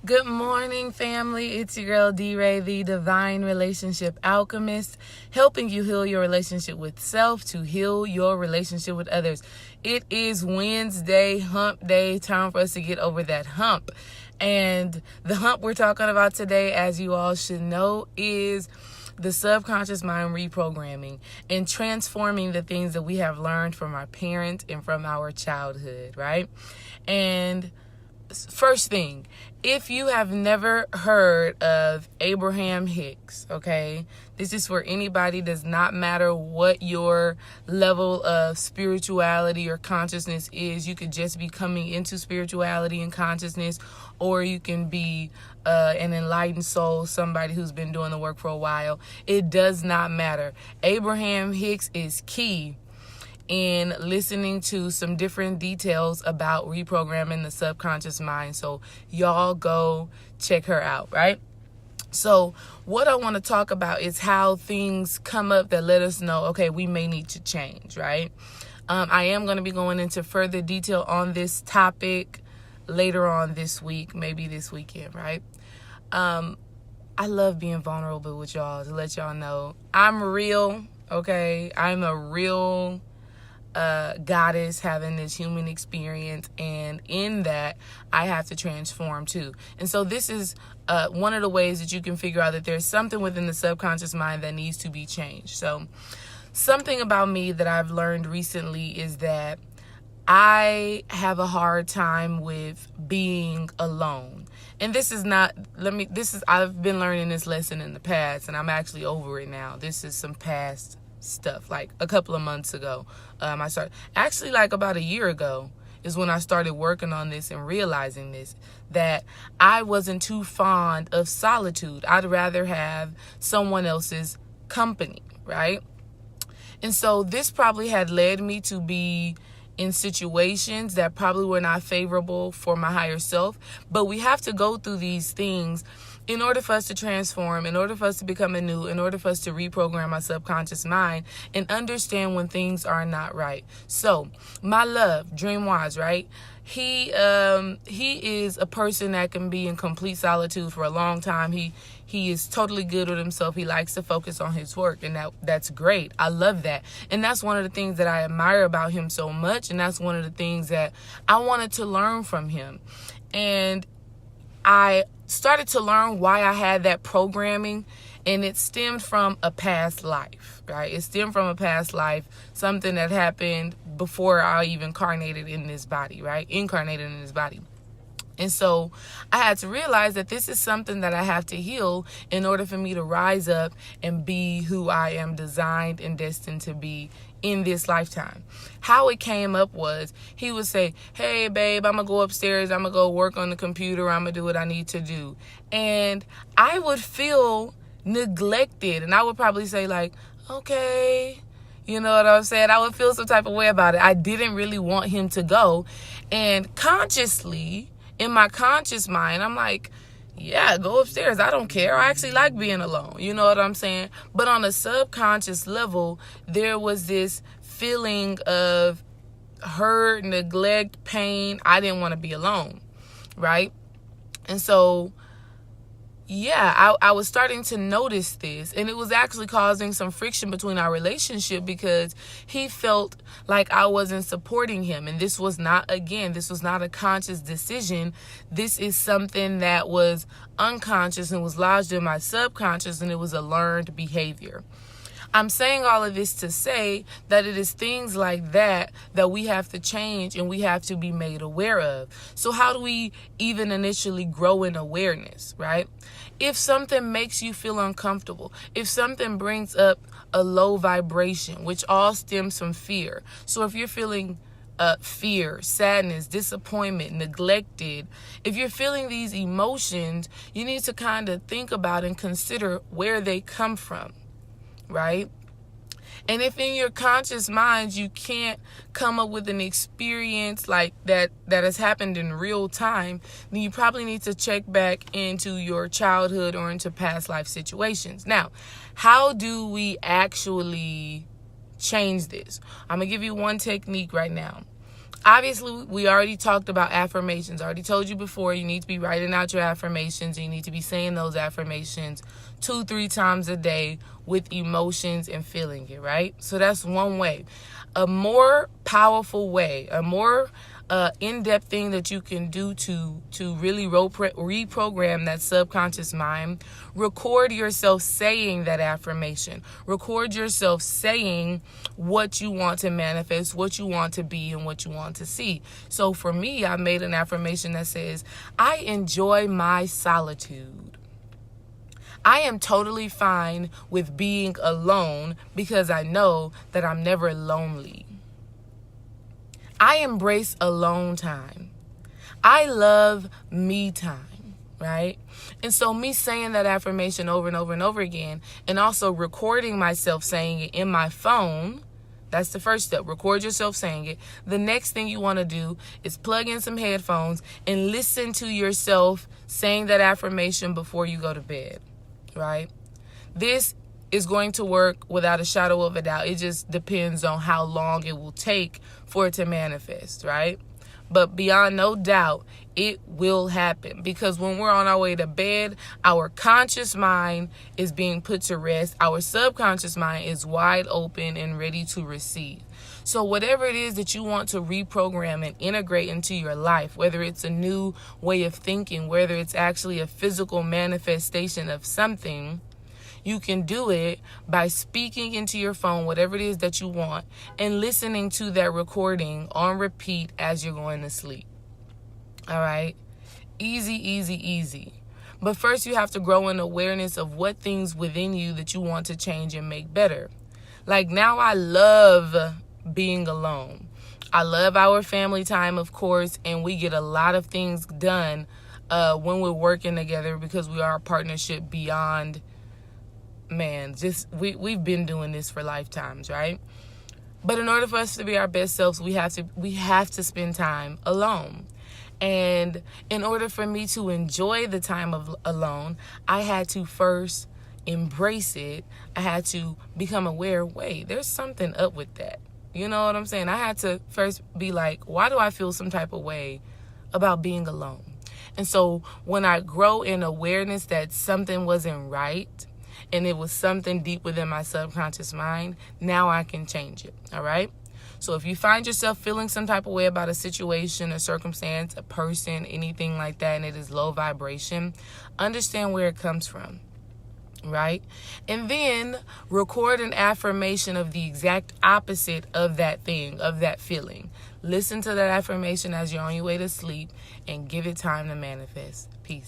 Good morning, family. It's your girl D-Ray, the Divine Relationship Alchemist, helping you heal your relationship with self to heal your relationship with others. It is Wednesday, hump day, time for us to get over that hump. And the hump we're talking about today, as you all should know, is the subconscious mind reprogramming and transforming the things that we have learned from our parents and from our childhood, right? And first thing, if you have never heard of Abraham Hicks, okay, this is for anybody. Does not matter what your level of spirituality or consciousness is. You could just be coming into spirituality and consciousness, or you can be an enlightened soul, somebody who's been doing the work for a while. It does not matter. Abraham Hicks is key in listening to some different details about reprogramming the subconscious mind. So y'all go check her out, right? So what I want to talk about is how things come up that let us know, okay, we may need to change, right? I am going to be going into further detail on this topic later on this week, maybe this weekend, right? I love being vulnerable with y'all to let y'all know I'm real, okay? I'm a real goddess having this human experience, and in that I have to transform too. And so this is one of the ways that you can figure out that there's something within the subconscious mind that needs to be changed. So something about me that I've learned recently is that I have a hard time with being alone. And this is not, I've been learning this lesson in the past, and I'm actually over it now. This is some past stuff. Like a couple of months ago, I started, actually like about a year ago is when I started working on this and realizing this, that I wasn't too fond of solitude. I'd rather have someone else's company, right? And so this probably had led me to be in situations that probably were not favorable for my higher self. But we have to go through these things in order for us to transform, in order for us to become anew, in order for us to reprogram our subconscious mind and understand when things are not right. So my love, Dream Wise, right? He is a person that can be in complete solitude for a long time. He is totally good with himself. He likes to focus on his work, and that's great. I love that. And that's one of the things that I admire about him so much, and that's one of the things that I wanted to learn from him. And I started to learn why I had that programming, and it stemmed from a past life, right? It stemmed from a past life, something that happened before I even incarnated in this body, right? Incarnated in this body. And so I had to realize that this is something that I have to heal in order for me to rise up and be who I am designed and destined to be in this lifetime. How it came up was he would say, hey, babe, I'm going to go upstairs. I'm going to go work on the computer. I'm going to do what I need to do. And I would feel neglected. And I would probably say like, okay, you know what I'm saying? I would feel some type of way about it. I didn't really want him to go. And consciously, in my conscious mind, I'm like, yeah, go upstairs. I don't care. I actually like being alone. You know what I'm saying? But on a subconscious level, there was this feeling of hurt, neglect, pain. I didn't want to be alone, right? And so, yeah, I was starting to notice this, and it was actually causing some friction between our relationship because he felt like I wasn't supporting him. And this was not a conscious decision. This is something that was unconscious and was lodged in my subconscious, and it was a learned behavior. I'm saying all of this to say that it is things like that we have to change and we have to be made aware of. So how do we even initially grow in awareness, right? If something makes you feel uncomfortable, if something brings up a low vibration, which all stems from fear. So if you're feeling fear, sadness, disappointment, neglected, if you're feeling these emotions, you need to kind of think about and consider where they come from. Right? And if in your conscious mind you can't come up with an experience like that has happened in real time, then you probably need to check back into your childhood or into past life situations. Now, how do we actually change this? I'm going to give you one technique right now. Obviously, we already talked about affirmations. I already told you before, you need to be writing out your affirmations. And you need to be saying those affirmations 2-3 times a day with emotions and feeling it, right? So that's one way. A more powerful way, a more in-depth thing that you can do to really reprogram that subconscious mind. Record yourself saying that affirmation. Record yourself saying what you want to manifest, what you want to be, and what you want to see. So for me, I made an affirmation that says, I enjoy my solitude. I am totally fine with being alone because I know that I'm never lonely. I embrace alone time. I love me time, right? And so me saying that affirmation over and over and over again, and also recording myself saying it in my phone, that's the first step. Record yourself saying it. The next thing you want to do is plug in some headphones and listen to yourself saying that affirmation before you go to bed, right? This is going to work without a shadow of a doubt. It just depends on how long it will take for it to manifest, right? But beyond no doubt, it will happen, because when we're on our way to bed, our conscious mind is being put to rest. Our subconscious mind is wide open and ready to receive. So whatever it is that you want to reprogram and integrate into your life, whether it's a new way of thinking, whether it's actually a physical manifestation of something, you can do it by speaking into your phone, whatever it is that you want, and listening to that recording on repeat as you're going to sleep. All right? Easy, easy, easy. But first you have to grow in awareness of what things within you that you want to change and make better. Like now I love being alone. I love our family time, of course, and we get a lot of things done when we're working together because we are a partnership beyond, man, just we've been doing this for lifetimes, right? But in order for us to be our best selves, we have to spend time alone. And in order for me to enjoy the time of alone, I had to first embrace it. I had to become aware, wait, there's something up with that. You know what I'm saying? I had to first be like, why do I feel some type of way about being alone? And so when I grow in awareness that something wasn't right, and it was something deep within my subconscious mind, now I can change it, all right? So if you find yourself feeling some type of way about a situation, a circumstance, a person, anything like that, and it is low vibration, understand where it comes from, right? And then record an affirmation of the exact opposite of that thing, of that feeling. Listen to that affirmation as you're on your way to sleep and give it time to manifest. Peace.